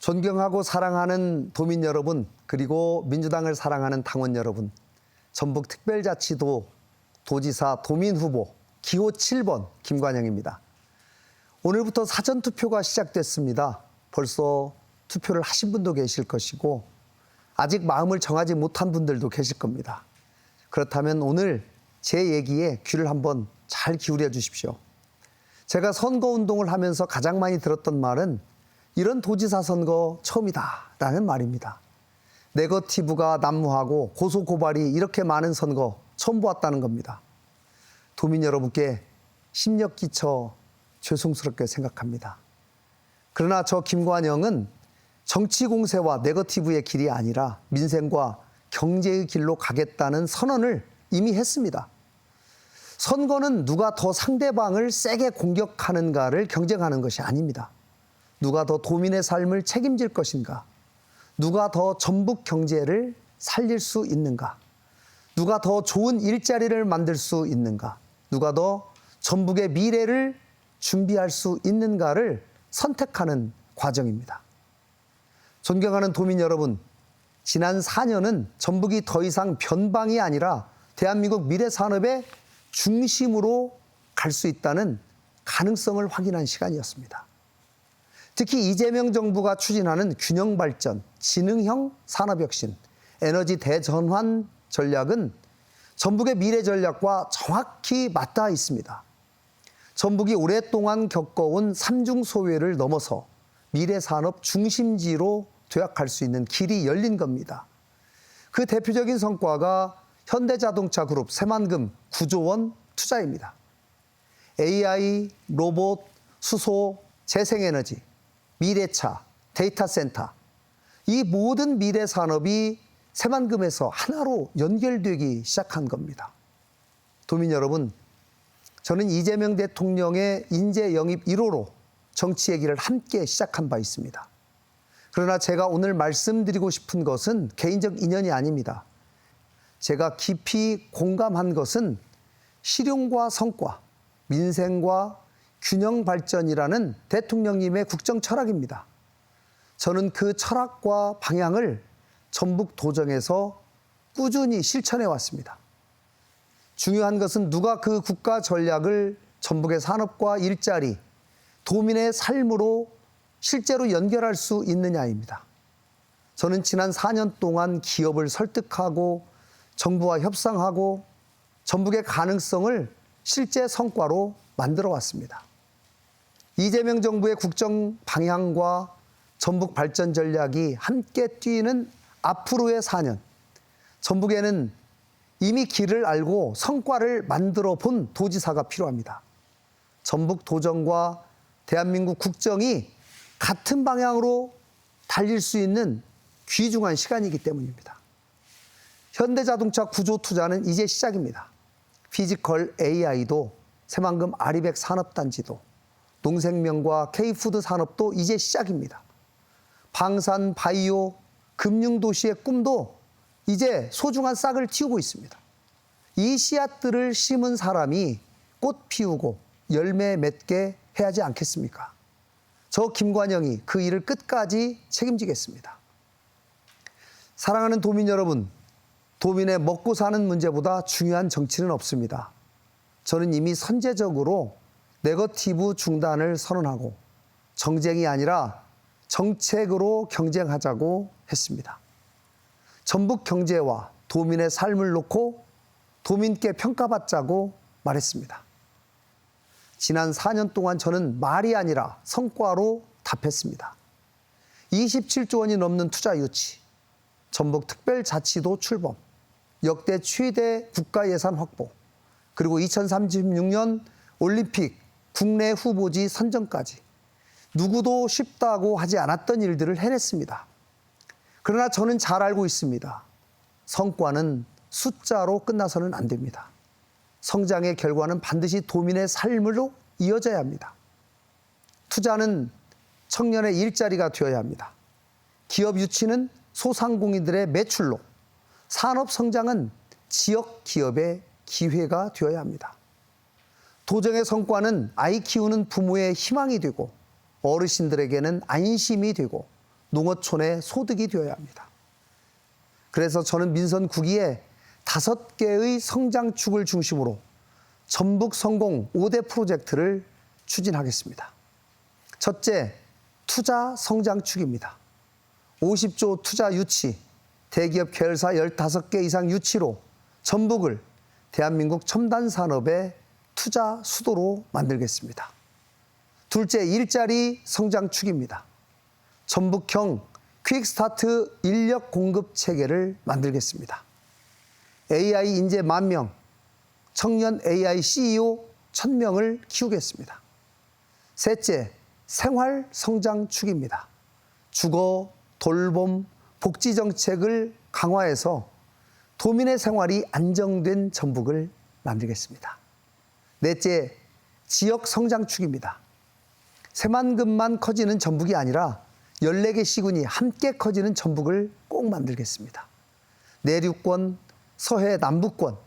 존경하고 사랑하는 도민 여러분, 그리고 민주당을 사랑하는 당원 여러분, 전북특별자치도 도지사 도민후보 기호 7번 김관영입니다. 오늘부터 사전투표가 시작됐습니다. 벌써 투표를 하신 분도 계실 것이고 아직 마음을 정하지 못한 분들도 계실 겁니다. 그렇다면 오늘 제 얘기에 귀를 한번 잘 기울여 주십시오. 제가 선거운동을 하면서 가장 많이 들었던 말은 이런 도지사 선거 처음이다라는 말입니다. 네거티브가 난무하고 고소고발이 이렇게 많은 선거 처음 보았다는 겁니다. 도민 여러분께 심력 끼쳐 죄송스럽게 생각합니다. 그러나 저 김관영은 정치 공세와 네거티브의 길이 아니라 민생과 경제의 길로 가겠다는 선언을 이미 했습니다. 선거는 누가 더 상대방을 세게 공격하는가를 경쟁하는 것이 아닙니다. 누가 더 도민의 삶을 책임질 것인가? 누가 더 전북 경제를 살릴 수 있는가? 누가 더 좋은 일자리를 만들 수 있는가? 누가 더 전북의 미래를 준비할 수 있는가를 선택하는 과정입니다. 존경하는 도민 여러분, 지난 4년은 전북이 더 이상 변방이 아니라 대한민국 미래 산업의 중심으로 갈 수 있다는 가능성을 확인한 시간이었습니다. 특히 이재명 정부가 추진하는 균형 발전, 지능형 산업혁신, 에너지 대전환 전략은 전북의 미래 전략과 정확히 맞닿아 있습니다. 전북이 오랫동안 겪어온 삼중 소외를 넘어서 미래 산업 중심지로 도약할 수 있는 길이 열린 겁니다. 그 대표적인 성과가 현대자동차 그룹 새만금 9조 원 투자입니다. AI, 로봇, 수소, 재생에너지, 미래차, 데이터 센터, 이 모든 미래 산업이 새만금에서 하나로 연결되기 시작한 겁니다. 도민 여러분, 저는 이재명 대통령의 인재 영입 1호로 정치 얘기를 함께 시작한 바 있습니다. 그러나 제가 오늘 말씀드리고 싶은 것은 개인적 인연이 아닙니다. 제가 깊이 공감한 것은 실용과 성과, 민생과 균형 발전이라는 대통령님의 국정 철학입니다. 저는 그 철학과 방향을 전북 도정에서 꾸준히 실천해 왔습니다. 중요한 것은 누가 그 국가 전략을 전북의 산업과 일자리, 도민의 삶으로 실제로 연결할 수 있느냐입니다. 저는 지난 4년 동안 기업을 설득하고 정부와 협상하고 전북의 가능성을 실제 성과로 만들어 왔습니다. 이재명 정부의 국정 방향과 전북 발전 전략이 함께 뛰는 앞으로의 4년, 전북에는 이미 길을 알고 성과를 만들어 본 도지사가 필요합니다. 전북 도정과 대한민국 국정이 같은 방향으로 달릴 수 있는 귀중한 시간이기 때문입니다. 현대자동차 구조 투자는 이제 시작입니다. 피지컬 AI도 새만금 아리백 산업단지도 농생명과 K푸드 산업도 이제 시작입니다. 방산, 바이오, 금융도시의 꿈도 이제 소중한 싹을 틔우고 있습니다. 이 씨앗들을 심은 사람이 꽃 피우고 열매 맺게 해야 하지 않겠습니까? 저 김관영이 그 일을 끝까지 책임지겠습니다. 사랑하는 도민 여러분, 도민의 먹고 사는 문제보다 중요한 정치는 없습니다. 저는 이미 선제적으로 네거티브 중단을 선언하고 정쟁이 아니라 정책으로 경쟁하자고 했습니다. 전북 경제와 도민의 삶을 놓고 도민께 평가받자고 말했습니다. 지난 4년 동안 저는 말이 아니라 성과로 답했습니다. 27조 원이 넘는 투자 유치, 전북 특별자치도 출범, 역대 최대 국가 예산 확보, 그리고 2036년 올림픽 국내 후보지 선정까지 누구도 쉽다고 하지 않았던 일들을 해냈습니다. 그러나 저는 잘 알고 있습니다. 성과는 숫자로 끝나서는 안 됩니다. 성장의 결과는 반드시 도민의 삶으로 이어져야 합니다. 투자는 청년의 일자리가 되어야 합니다. 기업 유치는 소상공인들의 매출로, 산업 성장은 지역 기업의 기회가 되어야 합니다. 도정의 성과는 아이 키우는 부모의 희망이 되고 어르신들에게는 안심이 되고 농어촌의 소득이 되어야 합니다. 그래서 저는 민선 9기에 5개의 성장축을 중심으로 전북 성공 5대 프로젝트를 추진하겠습니다. 첫째, 투자 성장축입니다. 50조 투자 유치, 대기업 계열사 15개 이상 유치로 전북을 대한민국 첨단 산업의 투자 수도로 만들겠습니다. 둘째, 일자리 성장축입니다. 전북형 퀵스타트 인력 공급 체계를 만들겠습니다. AI 인재 10,000명, 청년 AI CEO 1,000명을 키우겠습니다. 셋째, 생활 성장축입니다. 주거, 돌봄, 복지 정책을 강화해서 도민의 생활이 안정된 전북을 만들겠습니다. 넷째, 지역 성장축입니다. 새만금만 커지는 전북이 아니라 14개 시군이 함께 커지는 전북을 꼭 만들겠습니다. 내륙권, 서해 남부권,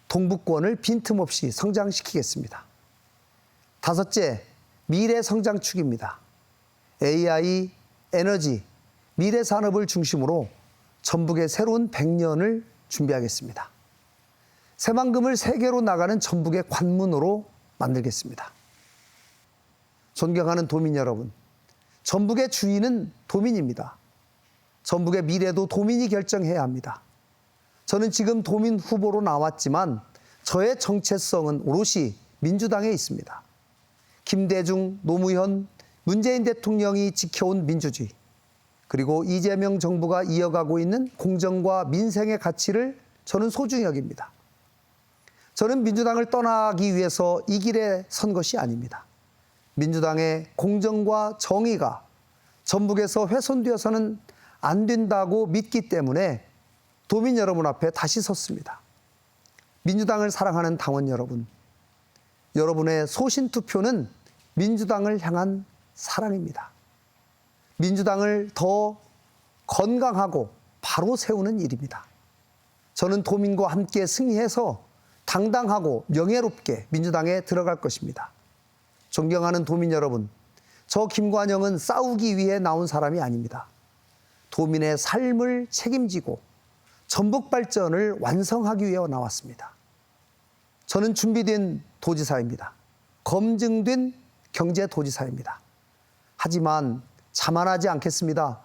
동부권을 빈틈없이 성장시키겠습니다. 다섯째, 미래 성장축입니다. AI, 에너지, 미래 산업을 중심으로 전북의 새로운 100년을 준비하겠습니다. 새만금을 세계로 나가는 전북의 관문으로 만들겠습니다. 존경하는 도민 여러분, 전북의 주인은 도민입니다. 전북의 미래도 도민이 결정해야 합니다. 저는 지금 도민 후보로 나왔지만 저의 정체성은 오롯이 민주당에 있습니다. 김대중, 노무현, 문재인 대통령이 지켜온 민주주의, 그리고 이재명 정부가 이어가고 있는 공정과 민생의 가치를 저는 소중히 여깁니다. 저는 민주당을 떠나기 위해서 이 길에 선 것이 아닙니다. 민주당의 공정과 정의가 전북에서 훼손되어서는 안 된다고 믿기 때문에 도민 여러분 앞에 다시 섰습니다. 민주당을 사랑하는 당원 여러분, 여러분의 소신 투표는 민주당을 향한 사랑입니다. 민주당을 더 건강하고 바로 세우는 일입니다. 저는 도민과 함께 승리해서 당당하고 명예롭게 민주당에 들어갈 것입니다. 존경하는 도민 여러분, 저 김관영은 싸우기 위해 나온 사람이 아닙니다. 도민의 삶을 책임지고 전북 발전을 완성하기 위해 나왔습니다. 저는 준비된 도지사입니다. 검증된 경제도지사입니다. 하지만 자만하지 않겠습니다.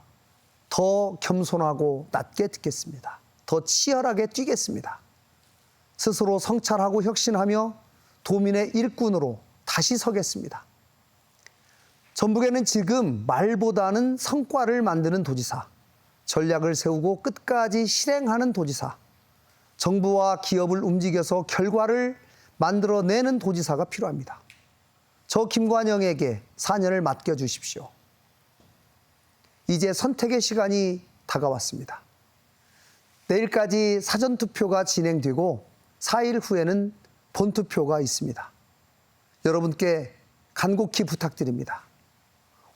더 겸손하고 낮게 듣겠습니다. 더 치열하게 뛰겠습니다. 스스로 성찰하고 혁신하며 도민의 일꾼으로 다시 서겠습니다. 전북에는 지금 말보다는 성과를 만드는 도지사, 전략을 세우고 끝까지 실행하는 도지사, 정부와 기업을 움직여서 결과를 만들어내는 도지사가 필요합니다. 저 김관영에게 4년을 맡겨주십시오. 이제 선택의 시간이 다가왔습니다. 내일까지 사전투표가 진행되고 4일 후에는 본투표가 있습니다. 여러분께 간곡히 부탁드립니다.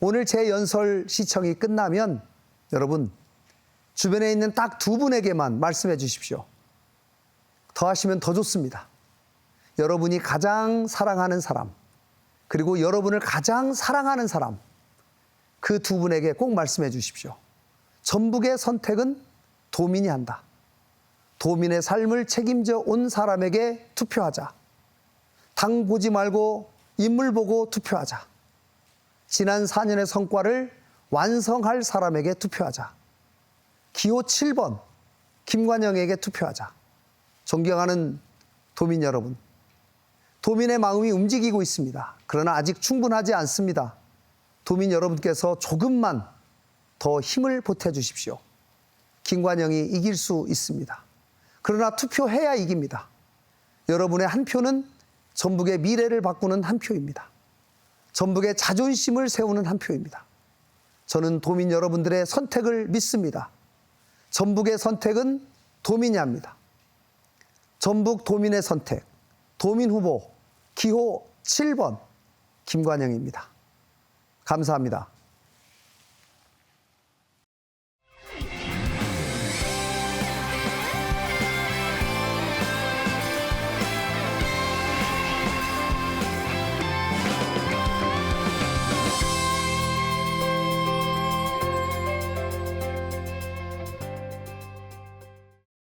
오늘 제 연설 시청이 끝나면 여러분 주변에 있는 딱 2분에게만 말씀해 주십시오. 더 하시면 더 좋습니다. 여러분이 가장 사랑하는 사람, 그리고 여러분을 가장 사랑하는 사람, 그 2분에게 꼭 말씀해 주십시오. 전북의 선택은 도민이 한다. 도민의 삶을 책임져 온 사람에게 투표하자. 당 보지 말고 인물 보고 투표하자. 지난 4년의 성과를 완성할 사람에게 투표하자. 기호 7번 김관영에게 투표하자. 존경하는 도민 여러분, 도민의 마음이 움직이고 있습니다. 그러나 아직 충분하지 않습니다. 도민 여러분께서 조금만 더 힘을 보태주십시오. 김관영이 이길 수 있습니다. 그러나 투표해야 이깁니다. 여러분의 한 표는 전북의 미래를 바꾸는 한 표입니다. 전북의 자존심을 세우는 한 표입니다. 저는 도민 여러분들의 선택을 믿습니다. 전북의 선택은 도민이 합니다. 전북 도민의 선택, 도민 후보 기호 7번 김관영입니다. 감사합니다.